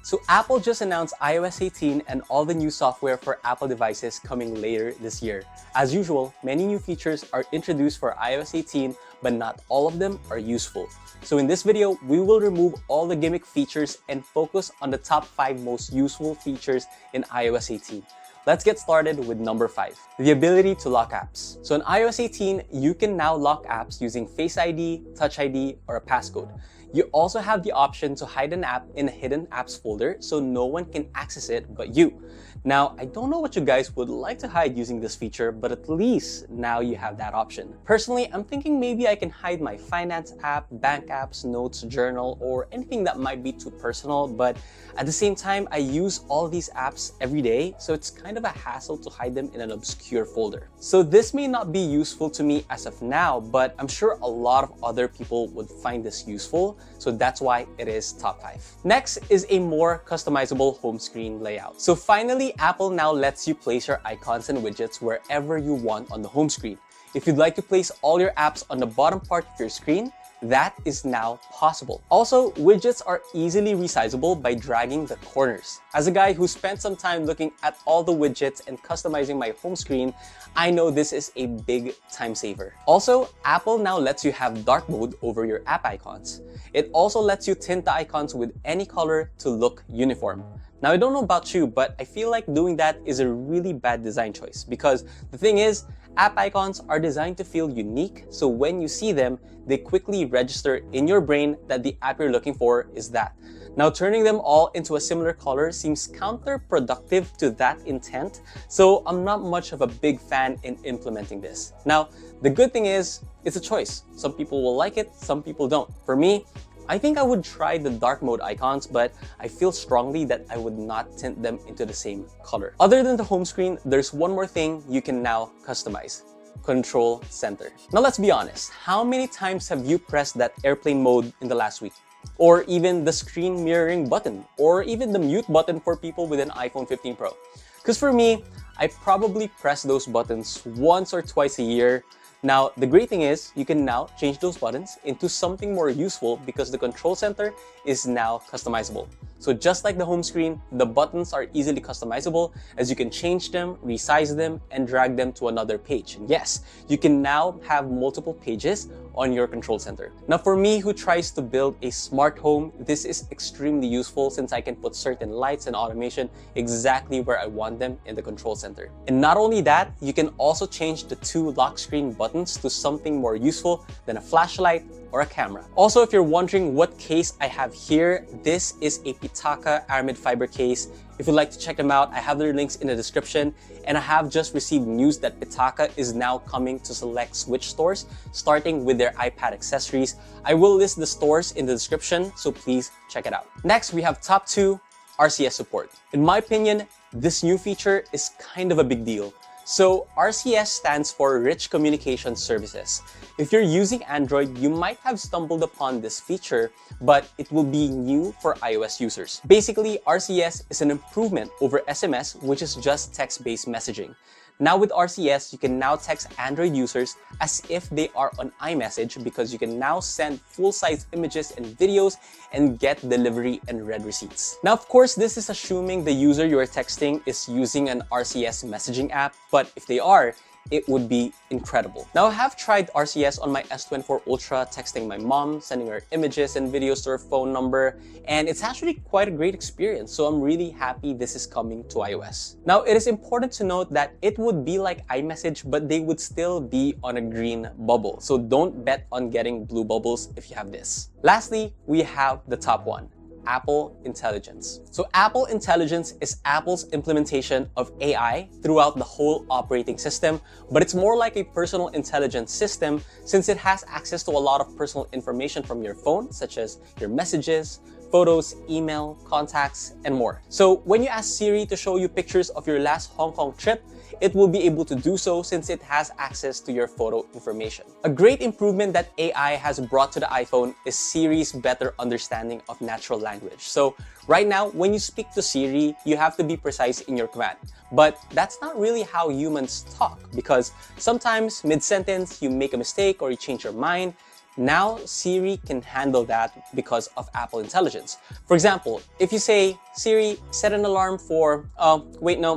So Apple just announced iOS 18 and all the new software for Apple devices coming later this year. As usual, many new features are introduced for iOS 18, but not all of them are useful. So in this video, we will remove all the gimmick features and focus on the top 5 most useful features in iOS 18. Let's get started with number 5, the ability to lock apps. So in iOS 18, you can now lock apps using Face ID, Touch ID, or a passcode. You also have the option to hide an app in a hidden apps folder so no one can access it but you. Now, I don't know what you guys would like to hide using this feature, but at least now you have that option. Personally, I'm thinking maybe I can hide my finance app, bank apps, notes, journal, or anything that might be too personal, but at the same time, I use all these apps every day, so it's kind of a hassle to hide them in an obscure folder. So this may not be useful to me as of now, but I'm sure a lot of other people would find this useful, so that's why it is top 5. Next is a more customizable home screen layout. So finally, Apple now lets you place your icons and widgets wherever you want on the home screen. If you'd like to place all your apps on the bottom part of your screen, that is now possible. Also, widgets are easily resizable by dragging the corners. As a guy who spent some time looking at all the widgets and customizing my home screen, I know this is a big time saver. Also, Apple now lets you have dark mode over your app icons. It also lets you tint the icons with any color to look uniform. Now, I don't know about you, but I feel like doing that is a really bad design choice because the thing is, app icons are designed to feel unique, so when you see them, they quickly register in your brain that the app you're looking for is that. Now, turning them all into a similar color seems counterproductive to that intent, so I'm not much of a big fan in implementing this. Now, the good thing is, it's a choice. Some people will like it, some people don't. For me, I think I would try the dark mode icons, but I feel strongly that I would not tint them into the same color. Other than the home screen, there's one more thing you can now customize: Control Center. Now let's be honest, how many times have you pressed that airplane mode in the last week? Or even the screen mirroring button, or even the mute button for people with an iPhone 15 Pro? Because for me, I probably press those buttons once or twice a year. Now, the great thing is, you can now change those buttons into something more useful because the Control Center is now customizable. So just like the home screen, the buttons are easily customizable as you can change them, resize them, and drag them to another page. And yes, you can now have multiple pages on your Control Center. Now, for me who tries to build a smart home, this is extremely useful since I can put certain lights and automation exactly where I want them in the Control Center. And not only that, you can also change the 2 lock screen buttons to something more useful than a flashlight or a camera. Also, if you're wondering what case I have here, this is a PITAKA aramid fiber case. If you'd like to check them out, I have their links in the description, and I have just received news that PITAKA is now coming to select Switch stores, starting with their iPad accessories. I will list the stores in the description, so please check it out. Next, we have top 2, RCS support. In my opinion, this new feature is kind of a big deal. So RCS stands for Rich Communication Services. If you're using Android, you might have stumbled upon this feature, but it will be new for iOS users. Basically, RCS is an improvement over SMS, which is just text-based messaging. Now with RCS, you can now text Android users as if they are on iMessage because you can now send full-size images and videos and get delivery and read receipts. Now, of course, this is assuming the user you are texting is using an RCS messaging app, but if they are, it would be incredible. Now, I have tried RCS on my S24 Ultra, texting my mom, sending her images and videos to her phone number, and it's actually quite a great experience, so I'm really happy this is coming to iOS. Now, it is important to note that it would be like iMessage, but they would still be on a green bubble, so don't bet on getting blue bubbles if you have this. Lastly, we have the top one: Apple Intelligence. So Apple Intelligence is Apple's implementation of AI throughout the whole operating system, but it's more like a personal intelligence system since it has access to a lot of personal information from your phone, such as your messages, photos, email, contacts, and more. So when you ask Siri to show you pictures of your last Hong Kong trip, it will be able to do so since it has access to your photo information. A great improvement that AI has brought to the iPhone is Siri's better understanding of natural language. So right now, when you speak to Siri, you have to be precise in your command. But that's not really how humans talk, because sometimes mid-sentence you make a mistake or you change your mind. Now, Siri can handle that because of Apple Intelligence. For example, if you say, Siri, set an alarm for,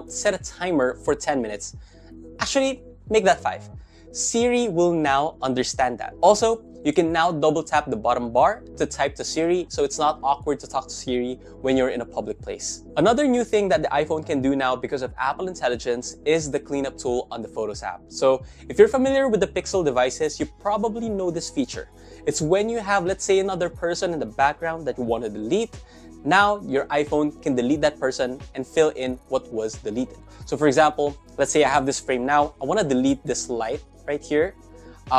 set a timer for 10 minutes. Actually, make that 5. Siri will now understand that. Also, you can now double tap the bottom bar to type to Siri, so it's not awkward to talk to Siri when you're in a public place. Another new thing that the iPhone can do now because of Apple Intelligence is the cleanup tool on the Photos app. So if you're familiar with the Pixel devices, you probably know this feature. It's when you have, let's say, another person in the background that you want to delete. Now your iPhone can delete that person and fill in what was deleted. So for example, let's say I have this frame now. I want to delete this light right here.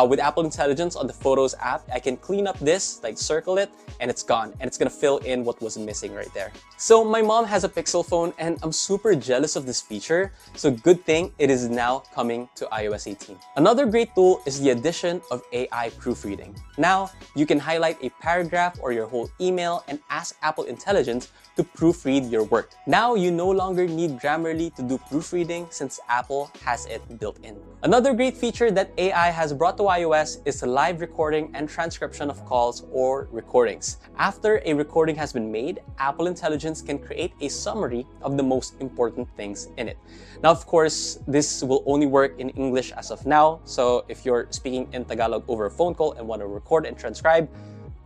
With Apple Intelligence on the Photos app, I can clean up this, like circle it, and it's gone. And it's gonna fill in what was missing right there. So my mom has a Pixel phone and I'm super jealous of this feature. So good thing it is now coming to iOS 18. Another great tool is the addition of AI proofreading. Now, you can highlight a paragraph or your whole email and ask Apple Intelligence to proofread your work. Now, you no longer need Grammarly to do proofreading since Apple has it built in. Another great feature that AI has brought to iOS is the live recording and transcription of calls or recordings. After a recording has been made, Apple Intelligence can create a summary of the most important things in it. Now, of course, this will only work in English as of now. So if you're speaking in Tagalog over a phone call and want to record and transcribe,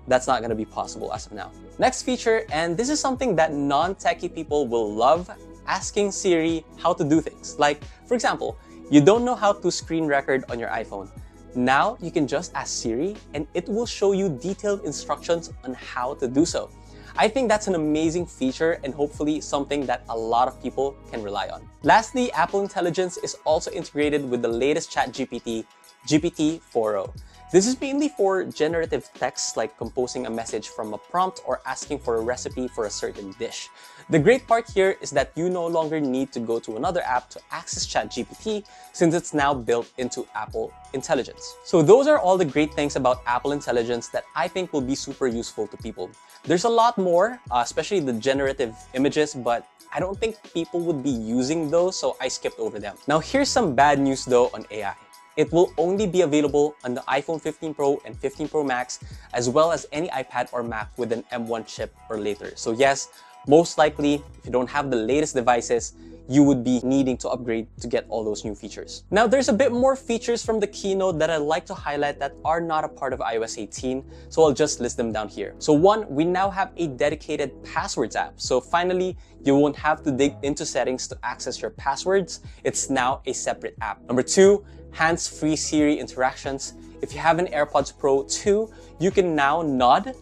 that's not going to be possible as of now. Next feature, and this is something that non-techie people will love, asking Siri how to do things. Like, for example, you don't know how to screen record on your iPhone. Now you can just ask Siri and it will show you detailed instructions on how to do so. I think that's an amazing feature and hopefully something that a lot of people can rely on. Lastly, Apple Intelligence is also integrated with the latest ChatGPT, GPT-4o. This is mainly for generative text like composing a message from a prompt or asking for a recipe for a certain dish. The great part here is that you no longer need to go to another app to access ChatGPT since it's now built into Apple Intelligence. So those are all the great things about Apple Intelligence that I think will be super useful to people. There's a lot more, especially the generative images, but I don't think people would be using those, so I skipped over them. Now here's some bad news though on AI. It will only be available on the iPhone 15 Pro and 15 Pro Max, as well as any iPad or Mac with an M1 chip or later. So yes, most likely, if you don't have the latest devices, you would be needing to upgrade to get all those new features. Now, there's a bit more features from the keynote that I'd like to highlight that are not a part of iOS 18, so I'll just list them down here. So one, we now have a dedicated passwords app. So finally, you won't have to dig into settings to access your passwords. It's now a separate app. Number two, hands-free Siri interactions. If you have an AirPods Pro 2, you can now nod,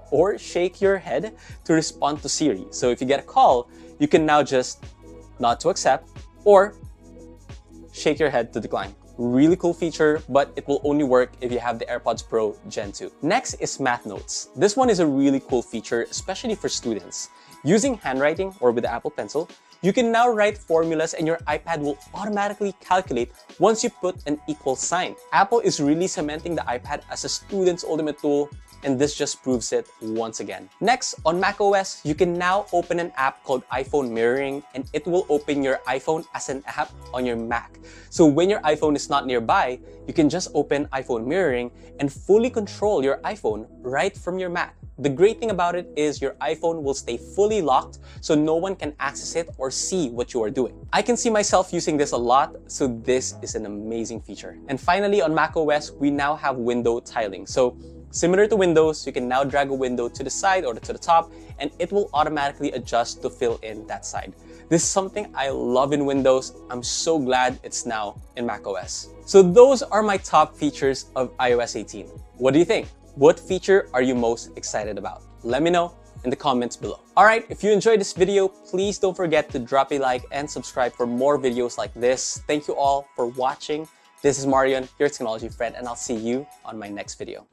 or shake your head to respond to Siri. So if you get a call, you can now just nod to accept or shake your head to decline. Really cool feature, but it will only work if you have the AirPods Pro Gen 2. Next is Math Notes. This one is a really cool feature, especially for students. Using handwriting or with the Apple Pencil, you can now write formulas and your iPad will automatically calculate once you put an equal sign. Apple is really cementing the iPad as a student's ultimate tool, and this just proves it once again. Next, on macOS, you can now open an app called iPhone Mirroring, and it will open your iPhone as an app on your Mac. So when your iPhone is not nearby, you can just open iPhone Mirroring and fully control your iPhone right from your Mac. The great thing about it is your iPhone will stay fully locked so no one can access it or see what you are doing. I can see myself using this a lot, so this is an amazing feature. And finally, on macOS, we now have window tiling. So similar to Windows, you can now drag a window to the side or to the top, and it will automatically adjust to fill in that side. This is something I love in Windows. I'm so glad it's now in macOS. So those are my top features of iOS 18. What do you think? What feature are you most excited about? Let me know in the comments below. Alright, if you enjoyed this video, please don't forget to drop a like and subscribe for more videos like this. Thank you all for watching. This is Marion, your technology friend, and I'll see you on my next video.